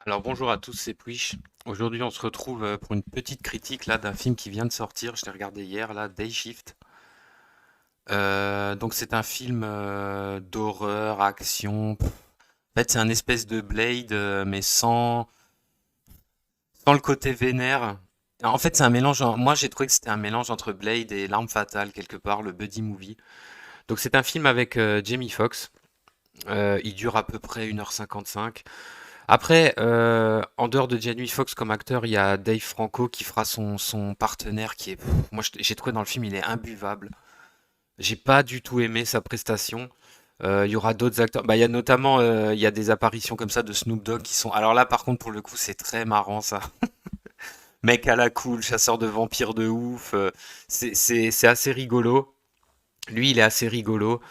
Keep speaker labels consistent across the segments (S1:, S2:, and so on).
S1: Alors bonjour à tous, c'est Pwish. Aujourd'hui on se retrouve pour une petite critique là d'un film qui vient de sortir. Je l'ai regardé hier là, Day Shift. Donc c'est un film d'horreur, action. En fait c'est un espèce de Blade mais sans le côté vénère. En fait c'est un mélange. Moi j'ai trouvé que c'était un mélange entre Blade et L'Arme Fatale quelque part, le buddy movie. Donc c'est un film avec Jamie Foxx. Il dure à peu près 1h55. Après, en dehors de Jamie Foxx comme acteur, il y a Dave Franco qui fera son partenaire qui est... moi, j'ai trouvé dans le film, il est imbuvable. J'ai pas du tout aimé sa prestation. Il y aura d'autres acteurs. Bah, il y a notamment, il y a des apparitions comme ça de Snoop Dogg qui sont... Alors là, par contre, pour le coup, c'est très marrant, ça. Mec à la cool, chasseur de vampires de ouf. C'est assez rigolo. Lui, il est assez rigolo.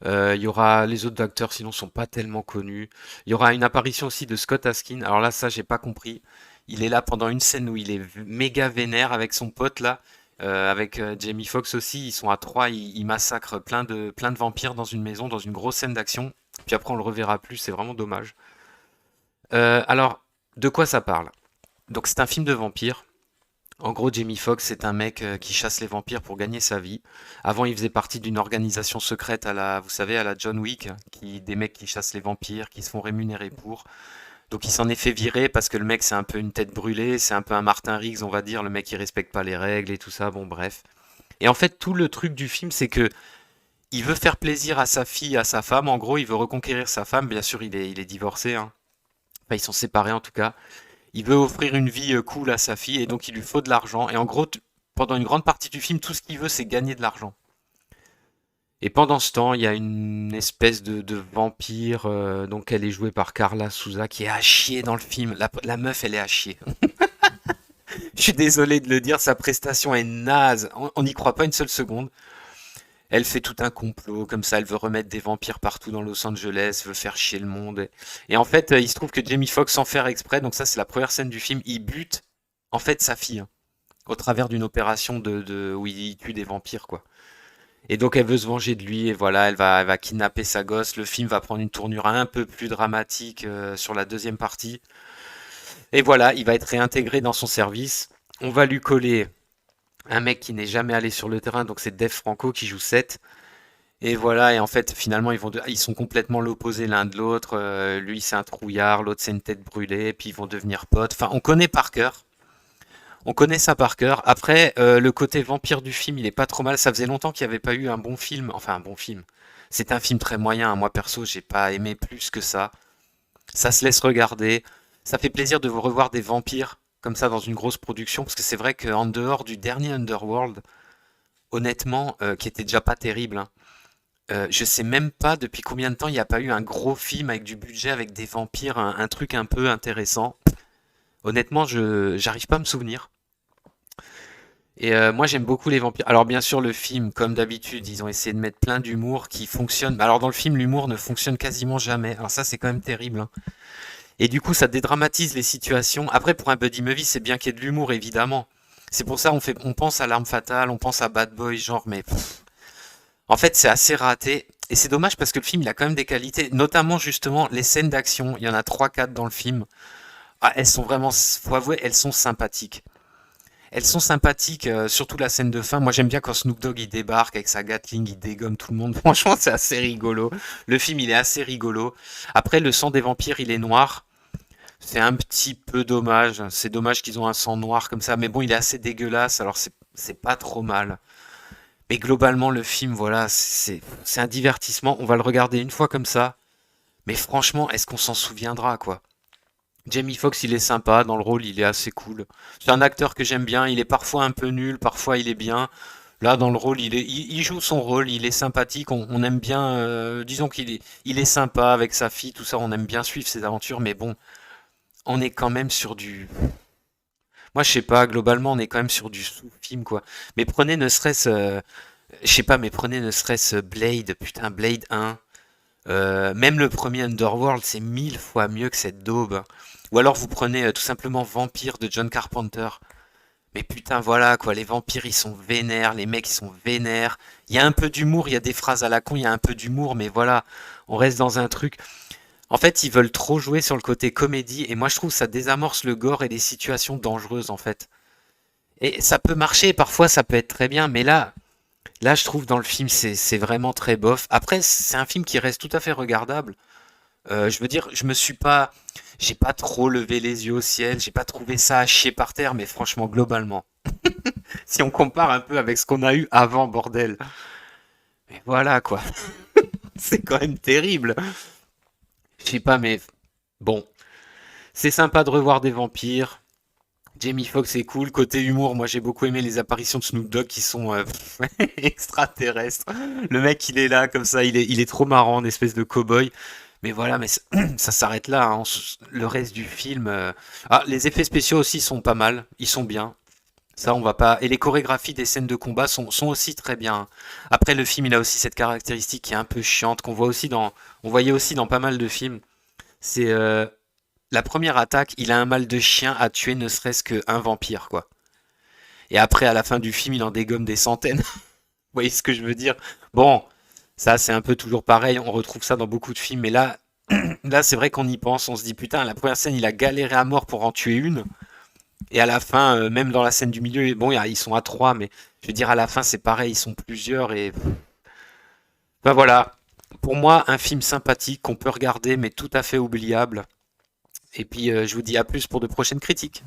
S1: Il y aura les autres acteurs, sinon sont pas tellement connus. Il y aura une apparition aussi de Scott Askin. Alors là, ça, j'ai pas compris. Il est là pendant une scène où il est méga vénère avec son pote là, avec Jamie Foxx aussi. Ils sont à trois, ils massacrent plein de vampires dans une maison, dans une grosse scène d'action. Puis après, on le reverra plus. C'est vraiment dommage. Alors, de quoi ça parle? Donc, c'est un film de vampires. En gros, Jamie Foxx, c'est un mec qui chasse les vampires pour gagner sa vie. Avant, il faisait partie d'une organisation secrète à la, vous savez, à la John Wick, des mecs qui chassent les vampires, qui se font rémunérer pour. Donc, il s'en est fait virer parce que le mec, c'est un peu une tête brûlée, c'est un peu un Martin Riggs, on va dire. Le mec, il respecte pas les règles et tout ça. Bon, bref. Et en fait, tout le truc du film, c'est que il veut faire plaisir à sa fille, à sa femme. En gros, il veut reconquérir sa femme. Bien sûr, il est divorcé, hein. Enfin, ils sont séparés en tout cas. Il veut offrir une vie cool à sa fille et donc il lui faut de l'argent. Et en gros, pendant une grande partie du film, tout ce qu'il veut, c'est gagner de l'argent. Et pendant ce temps, il y a une espèce de vampire, donc elle est jouée par Carla Souza, qui est à chier dans le film. La meuf, elle est à chier. Je suis désolé de le dire, sa prestation est naze. On n'y croit pas une seule seconde. Elle fait tout un complot, comme ça, elle veut remettre des vampires partout dans Los Angeles, veut faire chier le monde. Et en fait, il se trouve que Jamie Foxx, sans faire exprès, donc ça c'est la première scène du film, il bute en fait sa fille, hein, au travers d'une opération où il tue des vampires, quoi. Et donc elle veut se venger de lui, et voilà, elle va kidnapper sa gosse. Le film va prendre une tournure un peu plus dramatique sur la deuxième partie. Et voilà, il va être réintégré dans son service. On va lui coller un mec qui n'est jamais allé sur le terrain, donc c'est Dave Franco qui joue Seth. Et voilà, et en fait, finalement, ils sont complètement l'opposé l'un de l'autre. Lui, c'est un trouillard, l'autre, c'est une tête brûlée, puis ils vont devenir potes. Enfin, on connaît par cœur. On connaît ça par cœur. Après, le côté vampire du film, il est pas trop mal. Ça faisait longtemps qu'il n'y avait pas eu un bon film. Enfin, un bon film. C'est un film très moyen, hein. Moi, perso, j'ai pas aimé plus que ça. Ça se laisse regarder. Ça fait plaisir de vous revoir des vampires comme ça dans une grosse production, parce que c'est vrai qu'en dehors du dernier Underworld, honnêtement, qui était déjà pas terrible, hein, je sais même pas depuis combien de temps il n'y a pas eu un gros film avec du budget, avec des vampires, un truc un peu intéressant. Honnêtement, je j'arrive pas à me souvenir. Et moi, j'aime beaucoup les vampires. Alors bien sûr, le film, comme d'habitude, ils ont essayé de mettre plein d'humour qui fonctionne. Alors dans le film, l'humour ne fonctionne quasiment jamais. Alors ça, c'est quand même terrible, hein. Et du coup, ça dédramatise les situations. Après, pour un buddy movie, c'est bien qu'il y ait de l'humour, évidemment. C'est pour ça on pense à L'Arme Fatale, on pense à Bad Boy, genre, mais en fait, c'est assez raté. Et c'est dommage parce que le film, il a quand même des qualités, notamment justement les scènes d'action. Il y en a trois quatre dans le film. Ah, elles sont vraiment, faut avouer, elles sont sympathiques. Elles sont sympathiques, surtout la scène de fin. Moi, j'aime bien quand Snoop Dogg il débarque avec sa Gatling, il dégomme tout le monde. Franchement, c'est assez rigolo. Le film, il est assez rigolo. Après, le sang des vampires, il est noir. C'est un petit peu dommage. C'est dommage qu'ils ont un sang noir comme ça. Mais bon, il est assez dégueulasse, alors c'est pas trop mal. Mais globalement, le film, voilà, c'est un divertissement. On va le regarder une fois comme ça. Mais franchement, est-ce qu'on s'en souviendra, quoi? Jamie Foxx, il est sympa. Dans le rôle, il est assez cool. C'est un acteur que j'aime bien. Il est parfois un peu nul, parfois il est bien. Là, dans le rôle, il joue son rôle. Il est sympathique. On aime bien. Disons il est sympa avec sa fille, tout ça. On aime bien suivre ses aventures. Mais bon, on est quand même sur du. Moi, je sais pas. Globalement, on est quand même sur du sous-film, quoi. Mais prenez ne serait-ce. Je sais pas, mais prenez ne serait-ce Blade, putain, Blade 1. Même le premier Underworld, c'est mille fois mieux que cette daube. Ou alors vous prenez tout simplement Vampire de John Carpenter. Mais putain, voilà quoi, les vampires ils sont vénères, les mecs ils sont vénères. Il y a un peu d'humour, il y a des phrases à la con, il y a un peu d'humour, mais voilà, on reste dans un truc. En fait, ils veulent trop jouer sur le côté comédie, et moi je trouve que ça désamorce le gore et les situations dangereuses en fait. Et ça peut marcher, parfois ça peut être très bien, mais là je trouve dans le film c'est vraiment très bof. Après, c'est un film qui reste tout à fait regardable. Je veux dire, j'ai pas trop levé les yeux au ciel, j'ai pas trouvé ça à chier par terre, mais franchement, globalement, si on compare un peu avec ce qu'on a eu avant, bordel, mais voilà quoi, c'est quand même terrible. Je sais pas, mais bon, c'est sympa de revoir des vampires. Jamie Foxx est cool. Côté humour, moi j'ai beaucoup aimé les apparitions de Snoop Dogg qui sont extraterrestres. Le mec, il est là comme ça, il est trop marrant, une espèce de cow-boy. Mais voilà, mais ça s'arrête là, hein. Le reste du film. Ah, les effets spéciaux aussi sont pas mal. Ils sont bien. Ça, on va pas. Et les chorégraphies des scènes de combat sont aussi très bien. Après, le film, il a aussi cette caractéristique qui est un peu chiante, on voyait aussi dans pas mal de films. C'est la première attaque, il a un mal de chien à tuer ne serait-ce qu'un vampire, quoi. Et après, à la fin du film, il en dégomme des centaines. Vous voyez ce que je veux dire? Bon, ça, c'est un peu toujours pareil. On retrouve ça dans beaucoup de films. Mais là, c'est vrai qu'on y pense. On se dit, putain, la première scène, il a galéré à mort pour en tuer une. Et à la fin, même dans la scène du milieu, bon, ils sont à trois, mais je veux dire, à la fin, c'est pareil, ils sont plusieurs. Et ben voilà. Pour moi, un film sympathique qu'on peut regarder, mais tout à fait oubliable. Et puis, je vous dis à plus pour de prochaines critiques.